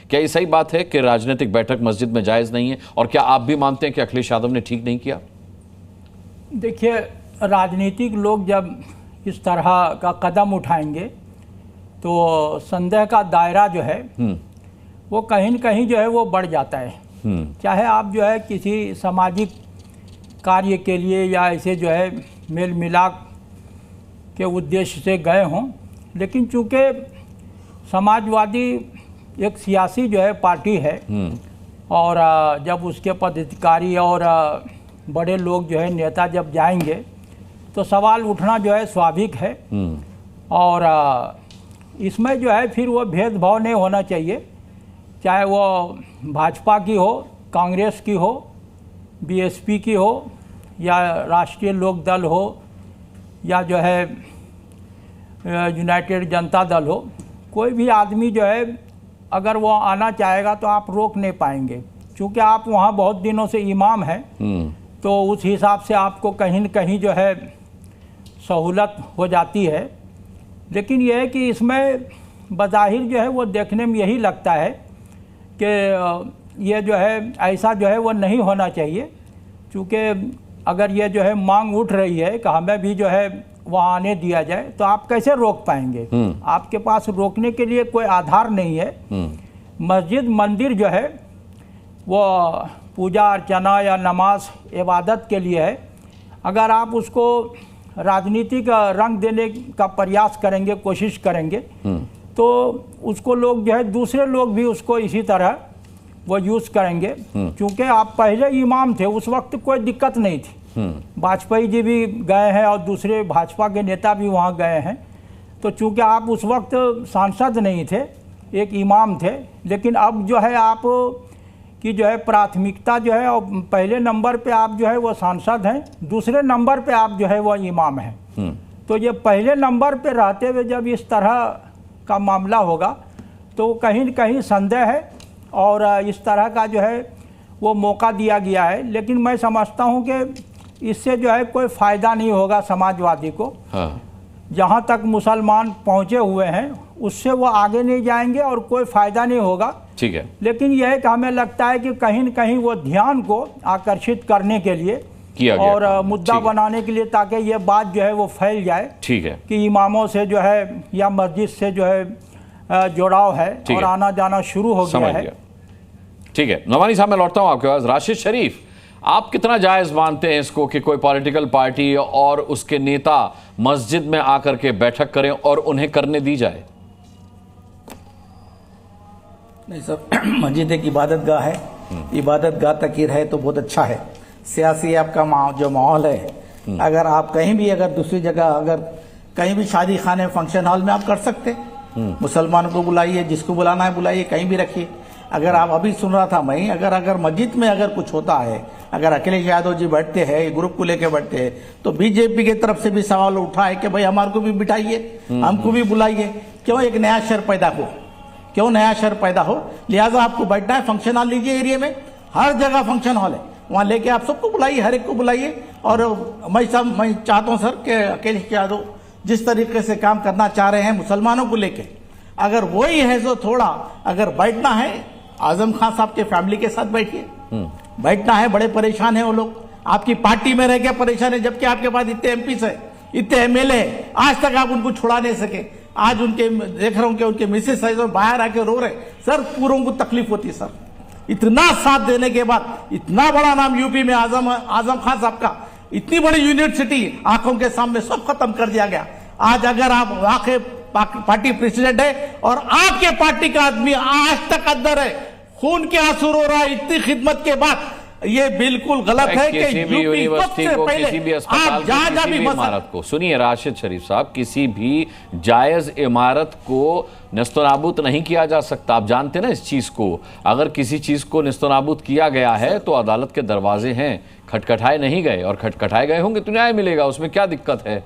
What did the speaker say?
क्या ये सही बात है कि राजनीतिक बैठक मस्जिद में जायज़ नहीं है, और क्या आप भी मानते हैं कि अखिलेश यादव ने ठीक नहीं किया? देखिए, राजनीतिक लोग जब इस तरह का कदम उठाएंगे तो संदेह का दायरा जो है वो कहीं न कहीं जो है वो बढ़ जाता है। चाहे आप जो है किसी सामाजिक कार्य के लिए या ऐसे जो है मेल मिलाप के उद्देश्य से गए हों, लेकिन चूंकि समाजवादी एक सियासी जो है पार्टी है और जब उसके पदाधिकारी और बड़े लोग जो है नेता जब जाएंगे तो सवाल उठना जो है स्वाभाविक है। और इसमें जो है फिर वो भेदभाव नहीं होना चाहिए, चाहे वो भाजपा की हो, कांग्रेस की हो, बीएसपी की हो या राष्ट्रीय लोक दल हो या जो है यूनाइटेड जनता दल हो। कोई भी आदमी जो है अगर वो आना चाहेगा तो आप रोक नहीं पाएंगे, क्योंकि आप वहाँ बहुत दिनों से इमाम हैं तो उस हिसाब से आपको कहीं न कहीं जो है सहूलत हो जाती है। लेकिन यह है कि इसमें बज़ाहिर जो है वो देखने में यही लगता है कि ये जो है ऐसा जो है वो नहीं होना चाहिए, क्योंकि अगर ये जो है मांग उठ रही है कि हमें भी जो है वहाँ आने दिया जाए तो आप कैसे रोक पाएंगे? आपके पास रोकने के लिए कोई आधार नहीं है। मस्जिद मंदिर जो है वो पूजा अर्चना या नमाज इबादत के लिए है। अगर आप उसको राजनीतिक रंग देने का प्रयास करेंगे, कोशिश करेंगे तो उसको लोग जो है दूसरे लोग भी उसको इसी तरह वो यूज़ करेंगे। क्योंकि आप पहले इमाम थे, उस वक्त कोई दिक्कत नहीं थी। वाजपेयी जी भी गए हैं और दूसरे भाजपा के नेता भी वहाँ गए हैं। तो चूँकि आप उस वक्त सांसद नहीं थे, एक इमाम थे, लेकिन अब जो है आप की जो है प्राथमिकता जो है और पहले नंबर पे आप जो है वो सांसद हैं, दूसरे नंबर पे आप जो है वो इमाम हैं। तो ये पहले नंबर पे रहते हुए जब इस तरह का मामला होगा तो कहीं न कहीं संदेह है और इस तरह का जो है वो मौका दिया गया है। लेकिन मैं समझता हूँ कि इससे जो है कोई फ़ायदा नहीं होगा समाजवादी को। जहाँ तक मुसलमान पहुँचे हुए हैं उससे वो आगे नहीं जाएंगे और कोई फ़ायदा नहीं होगा। ठीक है, लेकिन यह है कि हमें लगता है कि कहीं न कहीं वो ध्यान को आकर्षित करने के लिए किया गया और मुद्दा बनाने के लिए, ताकि ये बात जो है वो फैल जाए। ठीक है, कि इमामों से जो है या मस्जिद से जो है जुड़ाव है और आना जाना शुरू हो गया है। ठीक है, नवानी साहब मैं लौटता हूँ आपके पास। राशिद शरीफ, आप कितना जायज़ मानते हैं इसको कि कोई पॉलिटिकल पार्टी और उसके नेता मस्जिद में आकर के बैठक करें और उन्हें करने दी जाए? नहीं सर, मस्जिद एक इबादत गाह है, इबादत गाह तक ही रहे तो बहुत अच्छा है। सियासी आपका जो माहौल है, अगर आप कहीं भी अगर दूसरी जगह अगर कहीं भी शादी खाने फंक्शन हॉल में आप कर सकते, मुसलमानों को बुलाइए, जिसको बुलाना है बुलाइए, कहीं भी रखिए। अगर आप अभी सुन रहा था मैं, अगर मस्जिद में अगर कुछ होता है, अगर अखिलेश यादव जी बैठते हैं, ग्रुप को लेकर बैठते हैं, तो बीजेपी की तरफ से भी सवाल उठा है कि भाई हमारे को भी बिठाइए, हमको भी बुलाइए। क्यों एक नया शहर पैदा हो, क्यों नया शहर पैदा हो? लिहाजा आपको बैठना है, फंक्शन हॉल लीजिए, एरिया में हर जगह फंक्शन हॉल है, वहाँ लेके आप सबको बुलाइए, हर एक को बुलाइए। और मैं चाहता हूँ सर कि अखिलेश यादव जिस तरीके से काम करना चाह रहे हैं मुसलमानों को लेके, अगर वही है जो थोड़ा अगर बैठना है, आजम खान साहब के फैमिली के साथ बैठिए। बैठना है, बड़े परेशान है वो लोग, आपकी पार्टी में रह के परेशान है, जबकि आपके पास इतने एमपी है, इतने एमएलए, आज तक आप उनको छुड़ा नहीं सके। आज उनके देख रहा हूं कि उनके मिसेस है बाहर आके रो रहे सर, पूरों को तकलीफ होती सर। इतना साथ देने के बाद, इतना बड़ा नाम यूपी में आजम खान साहब का, इतनी बड़ी यूनिवर्सिटी आंखों के सामने सब खत्म कर दिया गया। आज अगर आप वाकई पार्टी प्रेसिडेंट है और आपके पार्टी का आदमी आज तक अंदर है, खून के आंसू रो रहा है इतनी खिदमत के बाद, ये बिल्कुल गलत है कि किसी भी यूनिवर्सिटी को, किसी भी अस्पताल को, किसी भी इमारत को, सुनिए राशिद शरीफ साहब, किसी भी जायज इमारत को नेस्तनाबूद नहीं किया जा सकता। आप जानते ना इस चीज को, अगर किसी चीज को नेस्तनाबूद किया गया है तो अदालत के दरवाजे हैं, खटखटाए नहीं गए, और खटखटाए गए होंगे तो न्याय मिलेगा, उसमें क्या दिक्कत है?